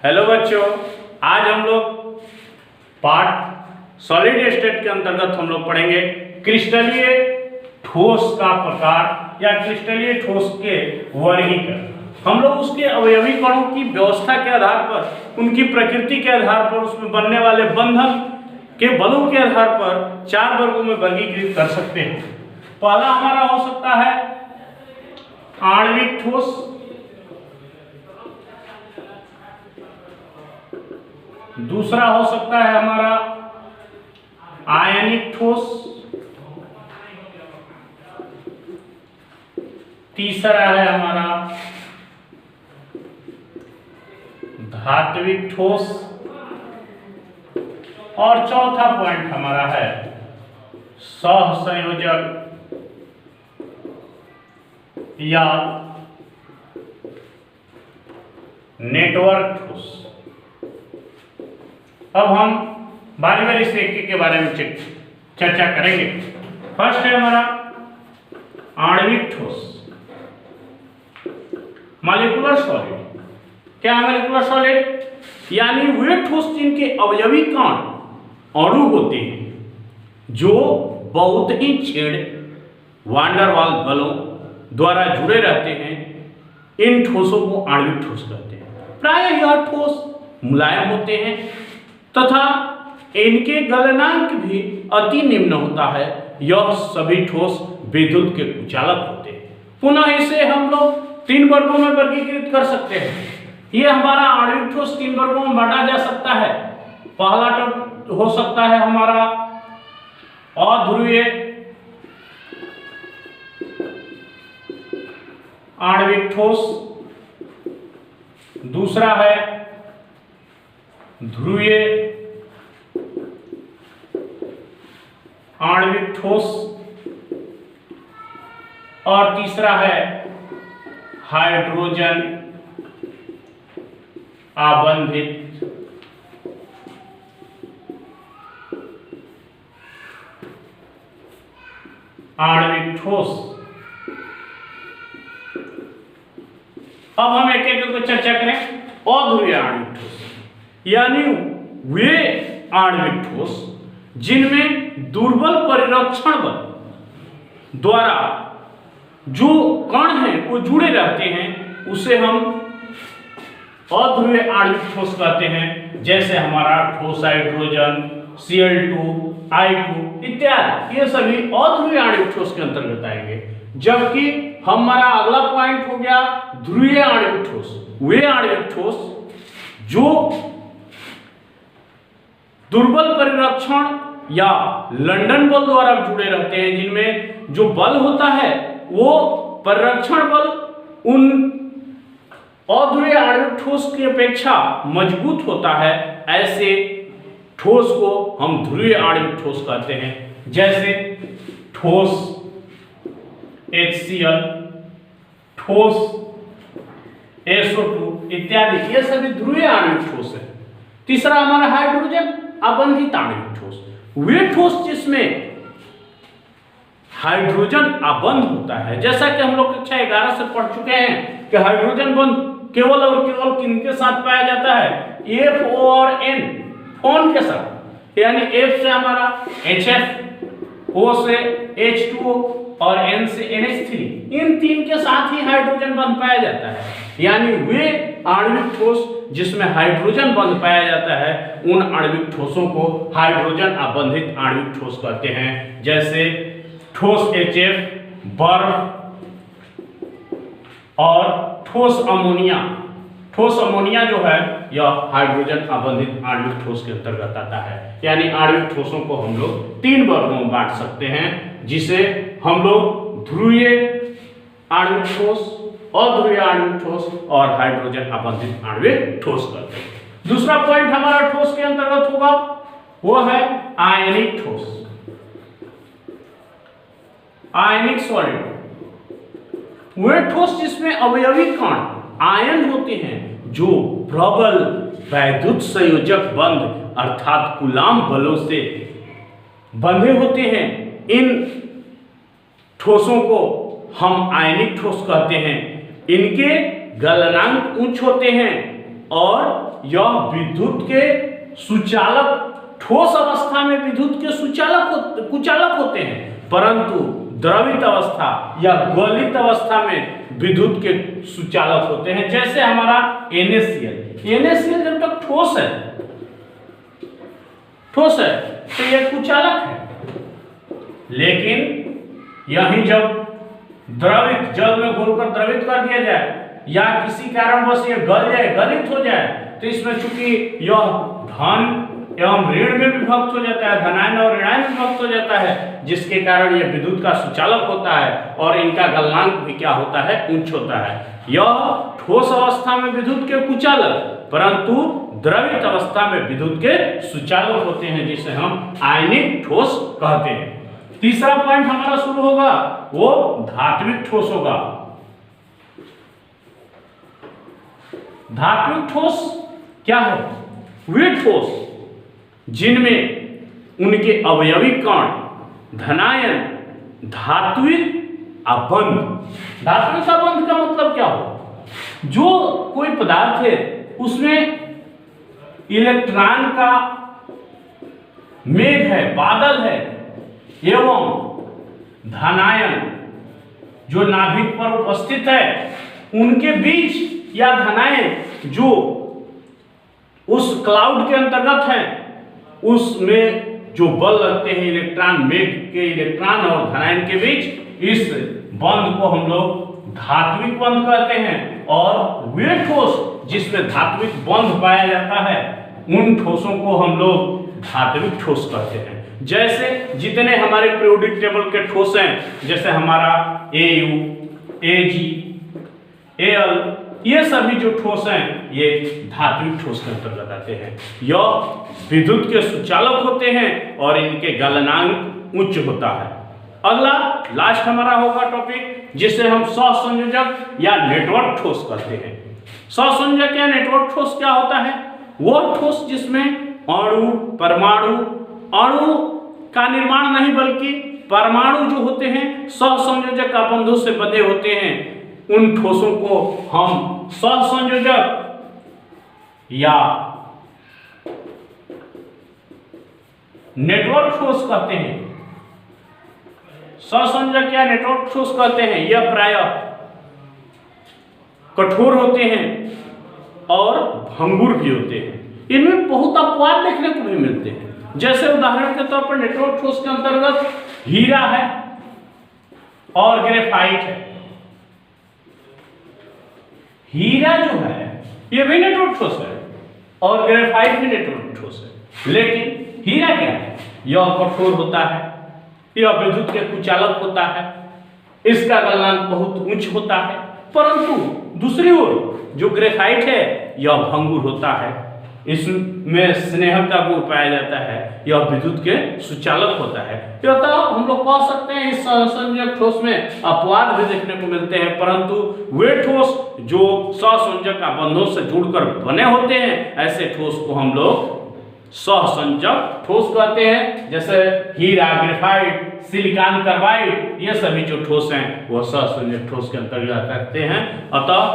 Hello बच्चों, आज हम लोग पार्ट सॉलिड स्टेट के अंतर्गत हम लोग पढ़ेंगे क्रिस्टलीय ठोस का प्रकार या क्रिस्टलीय ठोस के वर्गीकरण। हम लोग उसके अवयवी कणों की व्यवस्था के आधार पर, उनकी प्रकृति के आधार पर, उसमें बनने वाले बंधन के बलों के आधार पर चार वर्गों में वर्गीकृत कर सकते हैं। पहला हमारा हो सकता है आणविक ठोस, दूसरा हो सकता है हमारा आयनिक ठोस, तीसरा है हमारा धात्विक ठोस और चौथा पॉइंट हमारा है सहसंयोजक या नेटवर्क ठोस। अब हम बारी बारी से एक के बारे में चर्चा करेंगे। फर्स्ट है हमारा आणविक ठोस, मॉलिक्यूलर सॉलिड। क्या है मॉलिक्यूलर सॉलिड? यानी वे ठोस जिनके अवयवी कण अणु होते हैं जो बहुत ही क्षीण वान डेर वाल्स बलों द्वारा जुड़े रहते हैं। इन ठोसों को आणविक ठोस कहते हैं। प्रायः यह ठोस मुलायम होते हैं तथा इनके गलनांक भी अति निम्न होता है। यह सभी ठोस विद्युत के कुचालक होते हैं। पुनः इसे हम लोग तीन वर्गों में वर्गीकृत कर सकते हैं। ये हमारा आणविक ठोस तीन वर्गों में बांटा जा सकता है। पहला तो हो सकता है हमारा अध्रुवीय आणविक ठोस, दूसरा है ध्रुवीय आणविक ठोस और तीसरा है हाइड्रोजन आबंधित आणविक ठोस। अब हम एक एक को चर्चा करें। अध्रुवीय आणविक ठोस यानी वे आणविक ठोस जिनमें दुर्बल परिरक्षण बल द्वारा जो कण हैं वो जुड़े रहते हैं, उसे हम अध्रुवीय आणविक ठोस कहते हैं। जैसे हमारा ठोस हाइड्रोजन, Cl2, I2 इत्यादि, ये सभी अध्रुवीय आणविक ठोस के अंतर्गत आएंगे। जबकि हमारा अगला पॉइंट हो गया ध्रुवीय आणविक ठोस। वे आणविक ठोस जो दुर्बल परिरक्षण या लंदन बल द्वारा जुड़े रहते हैं, जिनमें जो बल होता है वो परिरक्षण बल उन अध्रुवीय आणविक ठोस की अपेक्षा मजबूत होता है। ऐसे ठोस को हम ध्रुवीय आणविक ठोस कहते हैं। जैसे ठोस HCl, ठोस SO2 इत्यादि, ये सभी ध्रुवीय आणविक ठोस है। तीसरा हमारा हाइड्रोजन आबंधित आणविक ठोस, वे ठोस जिसमें हाइड्रोजन आबंध होता है। जैसा कि हम लोग कक्षा 11 से पढ़ चुके हैं कि हाइड्रोजन बंध केवल और केवल किनके साथ पाया जाता है? F और N फोन के साथ। यानी F से हमारा HF, O से H2O और N से NH3, इन तीन के साथ ही हाइड्रोजन बंध पाया जाता है। यानी वे आणविक ठोस जिसमें हाइड्रोजन बंध पाया जाता है, उन आणविक ठोसों को हाइड्रोजन आबंधित आणविक ठोस कहते हैं। जैसे ठोस HF, बर्फ और ठोस अमोनिया। ठोस अमोनिया जो है यह हाइड्रोजन आबंधित आणविक ठोस के अंतर्गत आता है। यानी आणविक ठोसों को हम लोग तीन वर्गों में बांट सकते हैं, जिसे हम लोग ध्रुवीय आणविक ठोस, अध्रुवीय आणविक ठोस और हाइड्रोजन आबंधित आणविक ठोस कहते हैं। दूसरा पॉइंट हमारा ठोस के अंतर्गत होगा वो है आयनिक ठोस, आयनिक सॉलिड। वे ठोस जिसमें अवयवी कण आयन होते हैं जो प्रबल वैद्युत संयोजक बंध अर्थात कूलाम बलों से बंधे होते हैं। इन ठोसों को हम आयनिक ठोस कहते हैं। इनके गलनांक उच्च होते हैं और यह विद्युत के सुचालक, ठोस अवस्था में विद्युत के कुचालक होते हैं, परंतु द्रवित अवस्था या गलित अवस्था में विद्युत के सुचालक होते हैं। जैसे हमारा NaCl जब तक ठोस है तो यह कुचालक है, लेकिन यही जब द्रवित, जल में घोलकर द्रवित कर दिया जाए या किसी कारणवश ये गल जाए, गलित हो जाए, तो इसमें चूंकि यह धन एवं ऋण में विभक्त हो जाता है, धनायन और ऋणायन विभक्त हो जाता है, जिसके कारण यह विद्युत का सुचालक होता है और इनका गलनांक भी क्या होता है, उच्च होता है। यह ठोस अवस्था में विद्युत के कुचालक, परंतु द्रवित अवस्था में विद्युत के सुचालक होते हैं, जिसे हम आयनिक ठोस कहते हैं। तीसरा पॉइंट हमारा शुरू होगा वो धात्विक ठोस होगा। धात्विक ठोस क्या है? वे ठोस जिनमें उनके अवयवी कण धनायन, धात्विक अबंध। धात्विक अबंध का मतलब क्या हो? जो कोई पदार्थ है उसमें इलेक्ट्रॉन का मेघ है, बादल है, एवं धनायन जो नाभिक पर उपस्थित है उनके बीच, या धनायन जो उस क्लाउड के अंतर्गत है, उसमें जो बल लगते हैं इलेक्ट्रॉन, मेघ के इलेक्ट्रॉन और धनायन के बीच, इस बंध को हम लोग धात्विक बंध कहते हैं। और वे ठोस जिसमें धात्विक बंध पाया जाता है उन ठोसों को हम लोग धात्विक ठोस कहते हैं। जैसे जितने हमारे पीरियोडिक टेबल के ठोस हैं, जैसे हमारा Au, Ag, Al, ये सभी जो ठोस हैं ये धात्विक ठोस के अंतर्गत आते हैं। यह विद्युत के सुचालक होते हैं और इनके गलनांक उच्च होता है। अगला लास्ट हमारा होगा टॉपिक, जिसे हम सहसंयोजक या नेटवर्क ठोस कहते हैं। सहसंयोजक या नेटवर्क ठोस क्या होता है? वह ठोस जिसमें अणु, परमाणु, अणु का निर्माण नहीं बल्कि परमाणु जो होते हैं सहसंयोजक बंधों से बंधे होते हैं, उन ठोसों को हम सहसंयोजक या नेटवर्क ठोस कहते हैं। सहसंयोजक या नेटवर्क ठोस कहते हैं। यह प्रायः कठोर होते हैं और भंगुर भी होते हैं। इनमें बहुत अपवाद देखने को भी मिलते हैं। जैसे उदाहरण के तौर पर नेटवर्क ठोस के अंतर्गत हीरा है और ग्रेफाइट है। हीरा जो है ये भी नेटवर्क ठोस है और ग्रेफाइट भी नेटवर्क ठोस है, लेकिन हीरा क्या है? यह कठोर होता है, यह विद्युत के कुचालक होता है, इसका गलनांक बहुत उच्च होता है, परंतु दूसरी ओर जो ग्रेफाइट है यह भंगुर होता है, इसमें स्नेह का गुण पाया जाता है, यह विद्युत के सुचालक होता है। तो हम लोग कह सकते हैं इस सहसंयोजक ठोस में अपवाद भी देखने को मिलते हैं, परंतु वे ठोस जो सहसंयोजक बंधों से जुड़कर बने होते हैं, ऐसे ठोस को हम लोग सहसंयोजक ठोस कहते हैं। जैसे हीरा, ग्रेफाइट, सिलिकॉन कार्बाइड, ये सभी जो ठोस हैं वो सहसंयोजक ठोस के अंतर्गत आते हैं। अतः